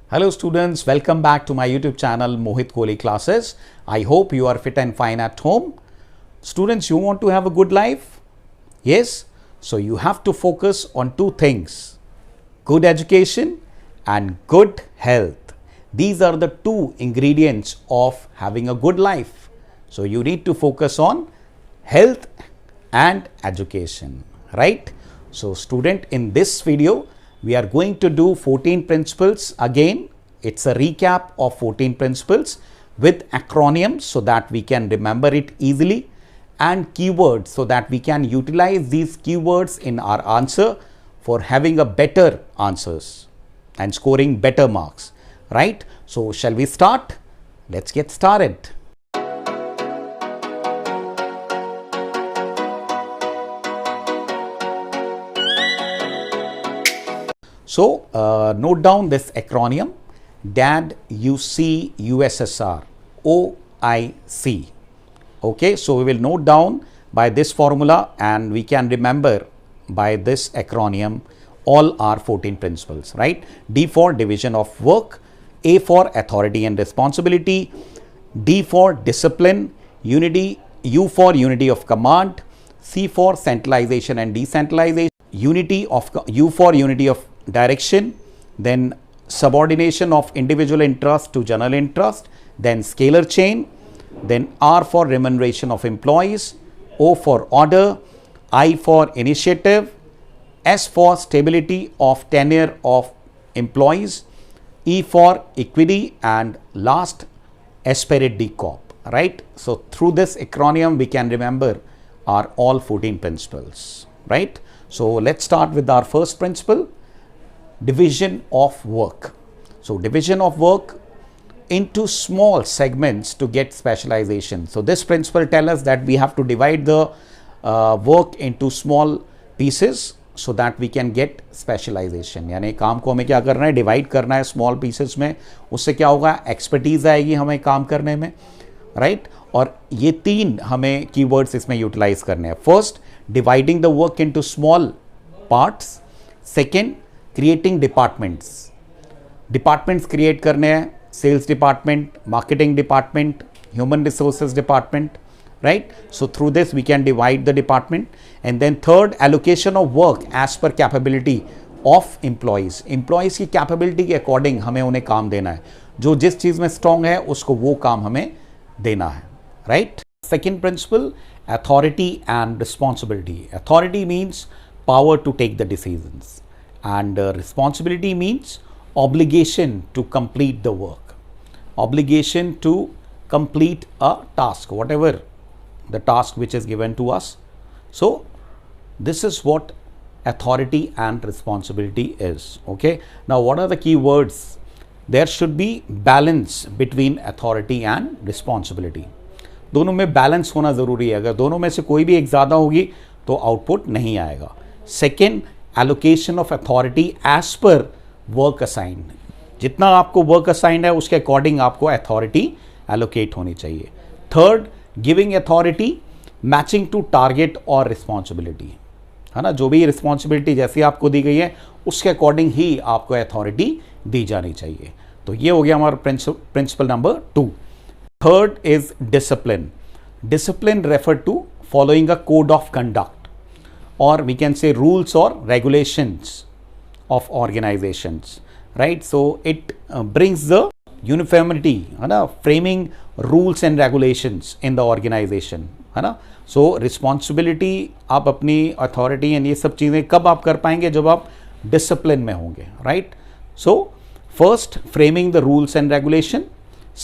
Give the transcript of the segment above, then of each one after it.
Hello students, welcome back to my YouTube channel Mohit Kohli Classes. I hope you are fit and fine at home. Students, you want to have a good life? Yes? So you have to focus on two things: good education and good health. These are the two ingredients of having a good life. So you need to focus on health and education, right? So student, in this video, we are going to do 14 principles. Again, it's a recap of 14 principles with acronyms so that we can remember it easily, and keywords so that we can utilize these keywords in our answer for having a better answers and scoring better marks, right? So shall we start? Let's get started. So note down this acronym: DAD, UC, USSR, OIC. Okay, so we will note down by this formula and we can remember by this acronym all our 14 principles, right? D for division of work, A for authority and responsibility, D for discipline, unity, U for unity of command, C for centralization and decentralization, U for unity of direction, then subordination of individual interest to general interest, then scalar chain, then R for remuneration of employees, O for order, I for initiative, S for stability of tenure of employees, E for equity, and last Esprit de Corps, right? So through this acronym we can remember our all 14 principles, right? So let's start with our first principle: division of work. So division of work into small segments to get specialization. So this principle tells us that we have to divide the work into small pieces so that we can get specialization. यानी काम को हमें क्या करना है, divide करना है small pieces में. उससे क्या होगा, एक्सपर्टीज आएगी हमें काम करने में, राइट? और ये तीन हमें कीवर्ड्स इसमें यूटिलाइज करने हैं. First, dividing the work into small parts. Second, creating departments create करने हैं: sales department, marketing department, human resources department, right? So through this we can divide the department. And then third, allocation of work as per capability of employees. Employees की capability के according हमें उन्हें काम देना है. जो जिस चीज़ में strong है उसको वो काम हमें देना है, right? Second principle, authority and responsibility. Authority means power to take the decisions, and responsibility means obligation to complete the work, obligation to complete a task, whatever the task which is given to us. So this is what authority and responsibility is. Okay, now what are the key words? There should be balance between authority and responsibility. दोनों में balance होना ज़रूरी है. अगर दोनों में से कोई भी एक ज़्यादा होगी तो आउटपुट नहीं आएगा. Second, allocation of authority as per work assigned. जितना आपको वर्क असाइंड है उसके अकॉर्डिंग आपको अथॉरिटी एलोकेट होनी चाहिए. Third, giving authority matching to target और रिस्पॉन्सिबिलिटी, है ना? जो भी रिस्पॉन्सिबिलिटी जैसी आपको दी गई है उसके अकॉर्डिंग ही आपको अथॉरिटी दी जानी चाहिए. तो ये हो गया हमारा principle number 2. Third is discipline. Discipline refer to following a code of conduct, और वी कैन से रूल्स और regulations of organizations, right? So it brings the uniformity, है ना, framing rules and regulations in the organization, है ना? So responsibility आप अपनी authority and ये सब चीज़ें कब आप कर पाएंगे, जब आप discipline में होंगे, right? So first, framing the rules and regulation.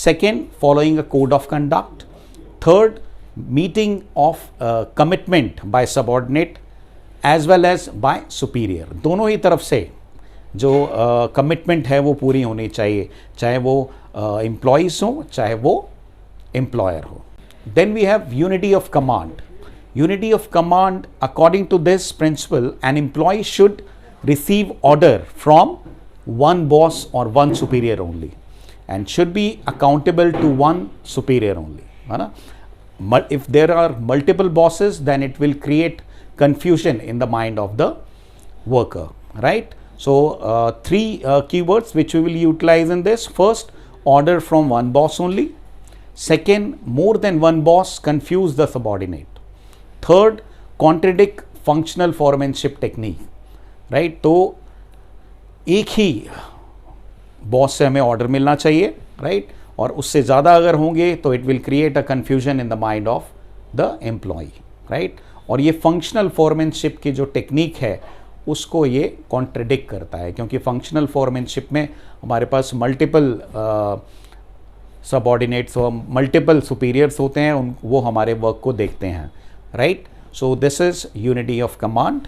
Second, following a code of conduct. Third, meeting of commitment by subordinate as well as by superior. दोनों ही तरफ से जो कमिटमेंट है वो पूरी होनी चाहिए, चाहे वो एम्प्लॉयज़ हो चाहे वो एम्प्लॉयर हो. Then we have unity of command. Unity of command, according to this principle, an employ should receive order from one boss और one superior only, and should be accountable to one superior only, है ना? If there are multiple bosses, then it will create confusion in the mind of the worker, right? So three keywords which we will utilize in this. First, order from one boss only. Second, more than one boss confuse the subordinate. Third, contradict functional foremanship technique. Right? तो एक ही boss से हमें order मिलना चाहिए, right, और उससे ज़्यादा अगर होंगे तो it will create a confusion in the mind of the employee, right. और ये फंक्शनल फोरमैनशिप की जो टेक्निक है उसको ये कॉन्ट्रडिक्ट करता है, क्योंकि फंक्शनल फोरमैनशिप में हमारे पास मल्टीपल सबऑर्डिनेट्स और मल्टीपल सुपीरियर्स होते हैं, वो हमारे वर्क को देखते हैं, right. So this is unity of command.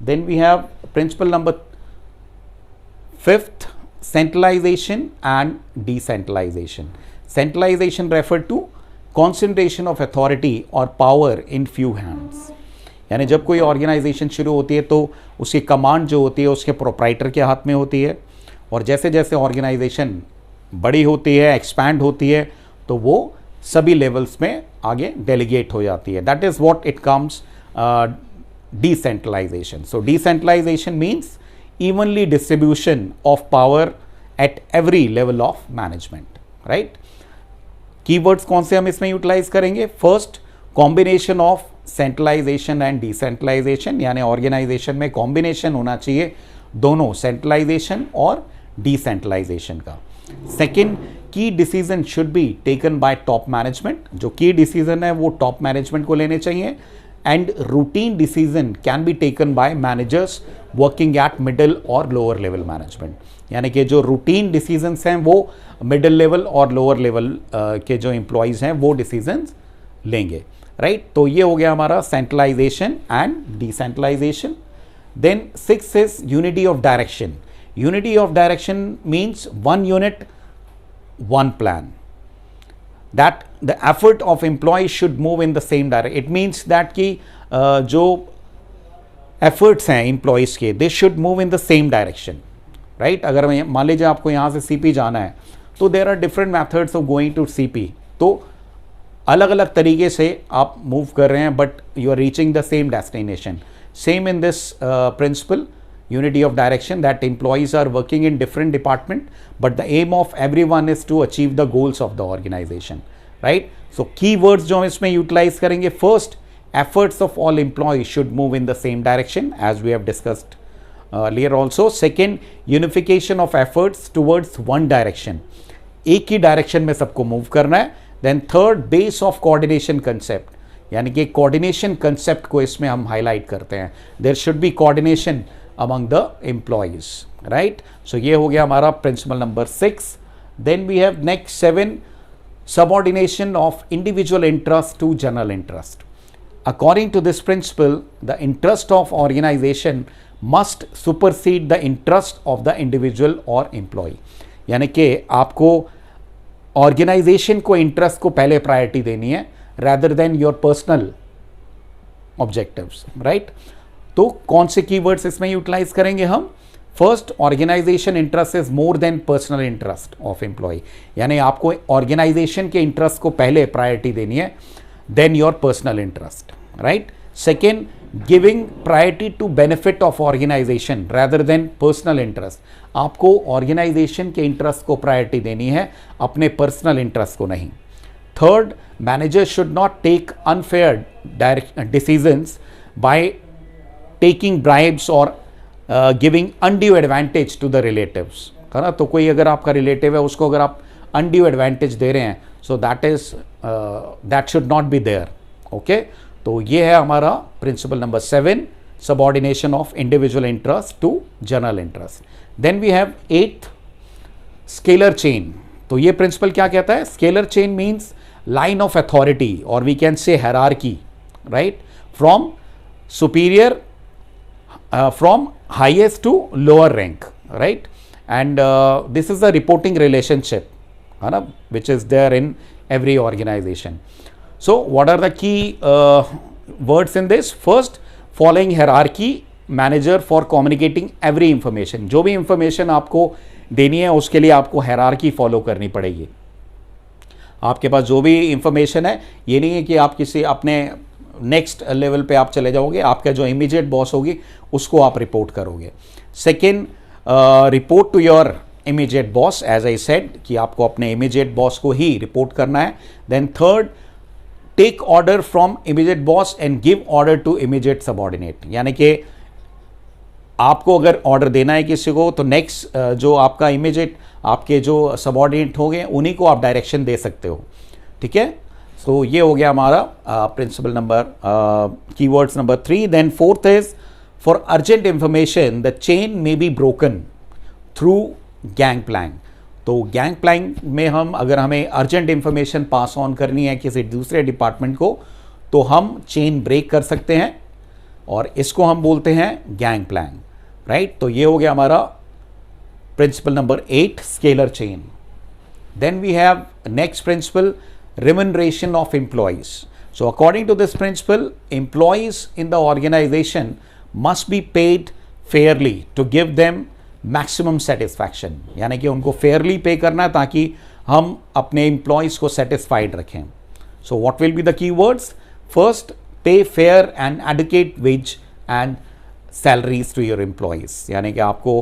Then we have principle number 5th, centralization and decentralization. Centralization refer to concentration of authority or power in few hands. यानी जब कोई ऑर्गेनाइजेशन शुरू होती है तो उसकी कमांड जो होती है उसके प्रोप्राइटर के हाथ में होती है, और जैसे जैसे ऑर्गेनाइजेशन बड़ी होती है, एक्सपैंड होती है, तो वो सभी लेवल्स में आगे डेलीगेट हो जाती है. That is what it comes decentralisation. So decentralisation means evenly distribution of power at every level of management, right. Keywords कौन से हम इसमें यूटिलाइज करेंगे? First, combination of centralisation and decentralisation, यानी ऑर्गेनाइजेशन में कॉम्बिनेशन होना चाहिए दोनों सेंट्रलाइजेशन और डिसेंट्रलाइजेशन का. सेकेंड, की decision should be taken by top management. जो की डिसीजन है वो टॉप मैनेजमेंट को लेने चाहिए. And routine decision can be taken bye managers working at middle और लोअर लेवल मैनेजमेंट. यानी कि जो रूटीन डिसीजंस हैं वो मिडिल लेवल और लोअर लेवल के जो एम्प्लॉयज़ हैं वो डिसीजंस लेंगे, राइट. तो ये हो गया हमारा centralisation and decentralisation. Then 6 is unity of direction. Unity of direction means one unit one plan, that the effort of employees should move in the same direction. It means that कि जो efforts हैं employees के, they should move in the same direction, right. अगर मान लीजिए आपको यहाँ से CP जाना है तो there are different methods of going to CP. तो अलग अलग तरीके से आप मूव कर रहे हैं but you are reaching the same destination. Same in this principle, unity of direction, that employees are working in different department but the aim of everyone is to achieve the goals of the organization, right. So keywords जो हम इसमें utilize करेंगे, first, efforts of all employees should move in the same direction as we have discussed earlier also. Second, unification of efforts towards one direction, एक ही direction में सबको move करना है. Then third, base of coordination concept, यानी कि coordination concept को इसमें हम हाईलाइट करते हैं. There should be coordination among the employees, right. So ये हो गया हमारा principle number 6. Then we have next 7, subordination of individual interest to general interest. According to this principle, the interest of organization must supersede the interest of the individual or employee. यानी कि आपको organisation को interest को पहले priority देनी है rather than your personal objectives, right. तो कौन से कीवर्ड्स इसमें यूटिलाइज करेंगे हम? First, organisation interest is more than personal interest of employee, यानी आपको ऑर्गेनाइजेशन के इंटरेस्ट को पहले प्रायोरिटी देनी है then your personal interest, right. Second, giving priority to benefit of organization rather than personal interest. आपको ऑर्गेनाइजेशन के इंटरेस्ट को प्रायोरिटी देनी है, अपने पर्सनल इंटरेस्ट को नहीं. Third, manager should not take unfair decisions by taking bribes और giving undue advantage to the relatives, है ना. तो कोई अगर आपका रिलेटिव है उसको अगर आप अनड्यू एडवांटेज दे रहे हैं, so that should not be there, okay. तो ये है हमारा principle number 7, subordination of individual interest to general interest. Then we have 8th, scalar chain. तो ये प्रिंसिपल क्या कहता है? Scalar chain means line of authority और we can say hierarchy, right, from superior, from highest to lower rank, right. And this is the reporting relationship, which is there in every organization. So what are the key words in this? First, following hierarchy manager for communicating every information. जो भी information आपको देनी है उसके लिए आपको hierarchy follow करनी पड़ेगी. आपके पास जो भी information है, ये नहीं है कि आप किसी अपने नेक्स्ट लेवल पे आप चले जाओगे, आपका जो इमीडिएट बॉस होगी उसको आप रिपोर्ट करोगे. Second, report to your immediate boss, as I said कि आपको अपने इमीडिएट बॉस को ही रिपोर्ट करना है. Then third, take order from immediate boss and give order to immediate subordinate. यानी कि आपको अगर ऑर्डर देना है किसी को तो नेक्स्ट जो आपका इमीडिएट आपके जो सबऑर्डिनेट होंगे उन्हीं को आप डायरेक्शन दे सकते हो. ठीक है, सो ये हो गया हमारा principle number keywords number 3. Then fourth is for urgent information the chain may be broken through gang plank. तो गैंग प्लैंक में हम अगर हमें अर्जेंट इंफॉर्मेशन पास ऑन करनी है किसी दूसरे डिपार्टमेंट को तो हम चेन ब्रेक कर सकते हैं और इसको हम बोलते हैं गैंग प्लैंक. राइट, तो ये हो गया हमारा principle number 8, scalar chain. Then we have next principle, remuneration of employees. So according to this principle, employees in the organization must be paid fairly to give them maximum satisfaction. यानी कि उनको fairly pay करना है ताकि हम अपने employees को satisfied रखें. So what will be the keywords? First, pay fair and adequate wage and salaries to your employees. यानी कि आपको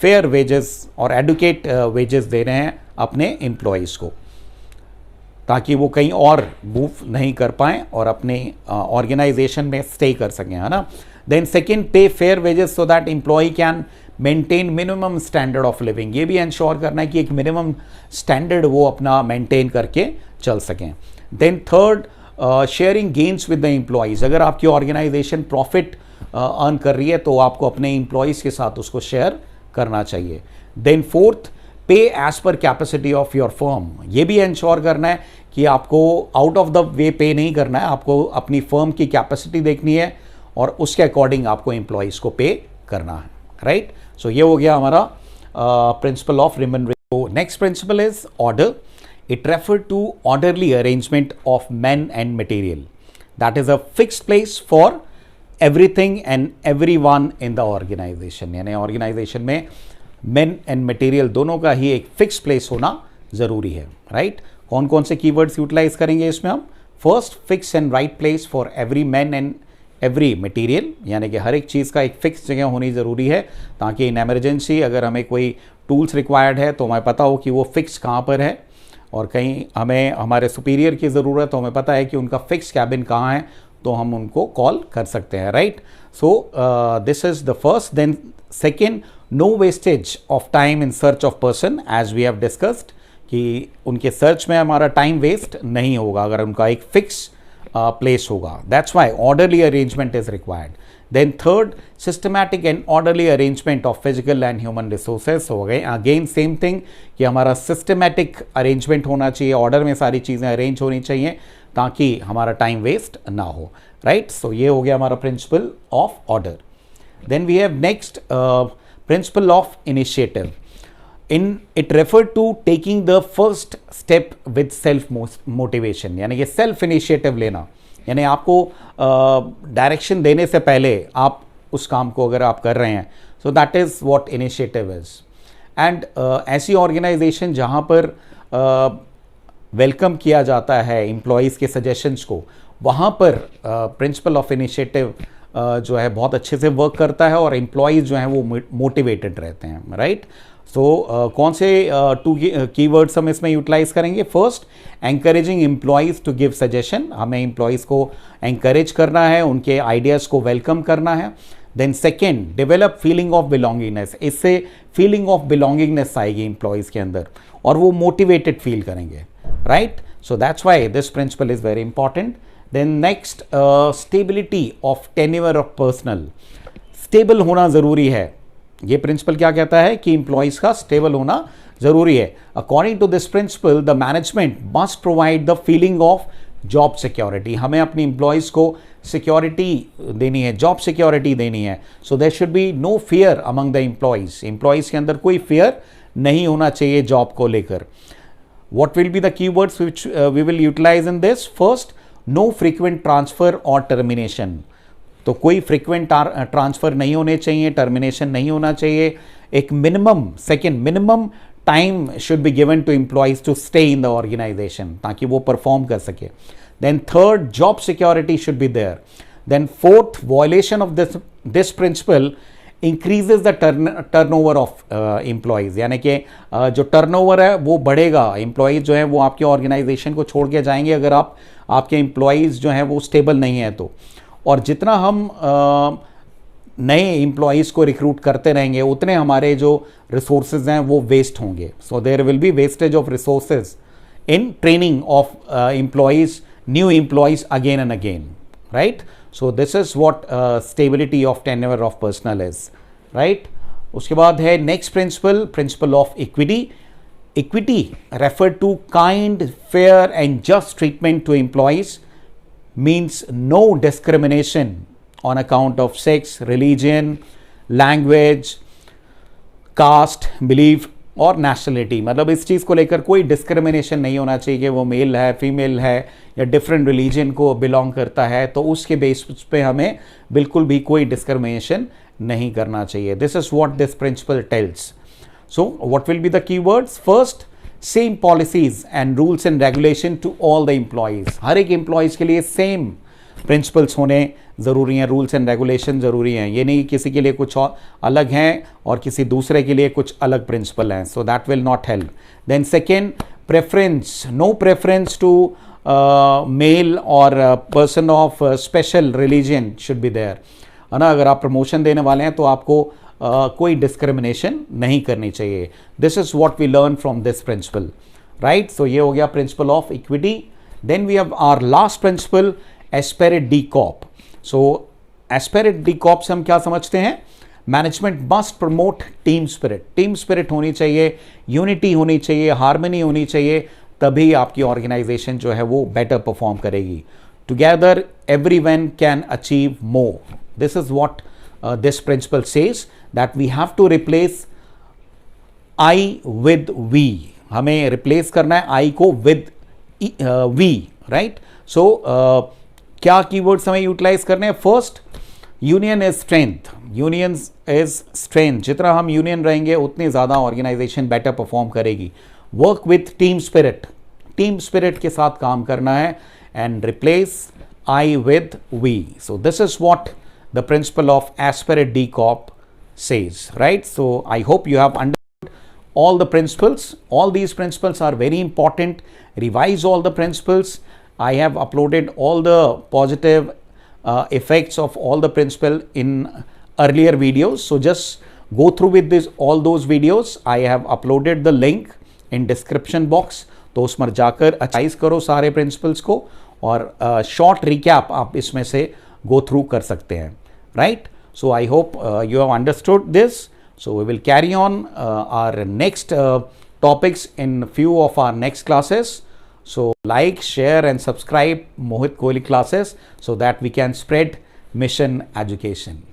fair wages और adequate wages दे रहे हैं अपने employees को ताकि वो कहीं और मूव नहीं कर पाएँ और अपने ऑर्गेनाइजेशन में स्टे कर सकें, है ना. Then second, pay fair wages so that employee can maintain minimum standard of living. ये भी इंश्योर करना है कि एक मिनिमम स्टैंडर्ड वो अपना मेंटेन करके चल सकें. Then third, sharing gains with the employees. अगर आपकी ऑर्गेनाइजेशन प्रॉफिट अर्न कर रही है तो आपको अपने एम्प्लॉयज़ के साथ उसको शेयर करना चाहिए. Then fourth, pay as per capacity of your firm. ये भी इंश्योर करना है कि आपको आउट ऑफ द वे पे नहीं करना है, आपको अपनी फर्म की कैपेसिटी देखनी है और उसके अकॉर्डिंग आपको एम्प्लॉयज़ को पे करना है. राइट, सो ये हो गया हमारा principle of remuneration. Next principle is order. It refer to orderly arrangement of man and material. That is a fixed place for everything and everyone in the organisation. यानी organisation में men and material दोनों का ही एक fix place होना ज़रूरी है. Right, कौन कौन से कीवर्ड्स यूटिलाइज करेंगे इसमें हम? First, fix and right place for every man and every material. यानी कि हर एक चीज़ का एक फिक्स जगह होनी ज़रूरी है ताकि इन एमरजेंसी अगर हमें कोई टूल्स रिक्वायर्ड है तो हमें पता हो कि वो फिक्स कहाँ पर है, और कहीं हमें हमारे सुपीरियर की ज़रूरत तो हमें पता है कि उनका फिक्स कैबिन कहाँ है तो हम उनको कॉल कर सकते हैं. Right, so this is the first. Then second, no wastage of time in search of person, as we have discussed कि उनके सर्च में हमारा टाइम वेस्ट नहीं होगा अगर उनका एक फिक्स प्लेस होगा. That's why orderly arrangement is required. Then third, systematic and orderly arrangement of physical and human resources. हो गए अगेन सेम थिंग कि हमारा सिस्टमैटिक अरेंजमेंट होना चाहिए, ऑर्डर में सारी चीज़ें अरेंज होनी चाहिए ताकि हमारा टाइम वेस्ट ना हो. राइट, सो ये हो गया हमारा principle of order. Then we have next principle of initiative. It referred to taking the first step with self motivation. यानी कि सेल्फ इनिशिएटिव लेना, यानी आपको डायरेक्शन देने से पहले आप उस काम को अगर आप कर रहे हैं, so that is what initiative is. And ऐसी ऑर्गेनाइजेशन जहाँ पर वेलकम किया जाता है एम्प्लॉयज़ के सजेशंस को, वहाँ पर प्रिंसिपल ऑफ इनिशिएटिव जो है बहुत अच्छे से वर्क करता है और एम्प्लॉयज़ जो हैं वो मोटिवेटेड रहते हैं. राइट, सो कौन से टू कीवर्ड्स हम इसमें यूटिलाइज करेंगे? First, encouraging employees to give suggestion. हमें एम्प्लॉयज़ को एंकरेज करना है, उनके आइडियाज़ को वेलकम करना है. Then second, develop feeling of belongingness. इससे फीलिंग ऑफ बिलोंगिंगनेस आएगी एम्प्लॉयज़ के अंदर और वो मोटिवेटेड फील करेंगे. Right, so that's why this principle is very important. Then next, stability of tenure of personnel. Stable होना ज़रूरी है. ये प्रिंसिपल क्या कहता है कि एम्प्लॉयज़ का स्टेबल होना ज़रूरी है. According to this principle, the management must provide the feeling of job security. हमें अपनी एम्प्लॉयज़ को सिक्योरिटी देनी है, जॉब सिक्योरिटी देनी है. So there should be no fear among the employees. Employees के अंदर कोई फियर नहीं होना चाहिए जॉब को लेकर. What will be the keywords which we will utilise in this? First, no frequent transfer और टर्मिनेशन. तो कोई फ्रीक्वेंट ट्रांसफ़र नहीं होने चाहिए, टर्मिनेशन नहीं होना चाहिए. एक minimum, second, minimum time should be given to employees to stay in the organisation ताकि वो परफॉर्म कर सके. Then third, job security should be there. Then fourth, violation of this principle increases the turnover of employees, यानी कि जो turnover है वो बढ़ेगा, एम्प्लॉयज़ जो है वो आपके ऑर्गेनाइजेशन को छोड़ के जाएंगे अगर आपके एम्प्लॉयज़ जो हैं वो स्टेबल नहीं है तो। और जितना हम नए एम्प्लॉयज़ को रिक्रूट करते रहेंगे उतने हमारे जो रिसोर्सेज हैं वो वेस्ट होंगे। So there will be wastage of resources in training of employees, new employees again and again, right? So this is what stability of tenure of personnel is, right? उसके बाद है next principle of equity. Equity referred to kind, fair and just treatment to employees, means no discrimination on account of sex, religion, language, caste, belief और nationality. मतलब इस चीज़ को लेकर कोई discrimination नहीं होना चाहिए कि वो मेल है, फीमेल है या डिफरेंट रिलीजन को बिलोंग करता है, तो उसके बेस पे हमें बिल्कुल भी कोई डिस्क्रिमिनेशन नहीं करना चाहिए। This is what this principle tells. So what will be the keywords? First, same policies and rules and regulation to all the employees. हर एक एम्प्लॉयज़ के लिए सेम प्रिंसिपल्स होने ज़रूरी हैं, रूल्स एंड रेगुलेशन ज़रूरी हैं। ये नहीं किसी के लिए कुछ और अलग हैं और किसी दूसरे के लिए कुछ अलग प्रिंसिपल हैं, so that will not help. Then second, preference, no preference to male और person of special religion should be there, है ना। अगर आप प्रमोशन देने वाले हैं तो आपको कोई डिस्क्रिमिनेशन नहीं करनी चाहिए। This is what we learn from this principle, right. So ये हो गया principle of equity. Then we have our last principle, esprit de corps. So esprit de corps से हम क्या समझते हैं? Management must promote team spirit. Team spirit होनी चाहिए, यूनिटी होनी चाहिए, हार्मनी होनी चाहिए, तभी आपकी ऑर्गेनाइजेशन जो है वो बेटर परफॉर्म करेगी। Together everyone can achieve more. This is what this principle says, that we have to replace I with we. हमें रिप्लेस करना है आई को विद वी, राइट। सो क्या कीवर्ड्स हमें यूटिलाइज करने हैं? First, union is strength. Union is strength. जितना हम यूनियन रहेंगे उतनी ज़्यादा ऑर्गेनाइजेशन बेटर परफॉर्म करेगी। Work with team spirit, team spirit के साथ काम करना है। And replace I with we. So this is what the principle of esprit de corps says, right? So I hope you have understood all the principles. All these principles are very important. Revise all the principles. I have uploaded all the positive effects of all the principle in earlier videos. So just go through with this all those videos. I have uploaded the link in description box. तो उसमें जाकर अचाइज करो सारे principles को और short recap आप इसमें से गो थ्रू कर सकते हैं, right. So I hope you have understood this. So we will carry on our next topics in few of our next classes. So like, share and subscribe Mohit Kohli classes so that we can spread mission education.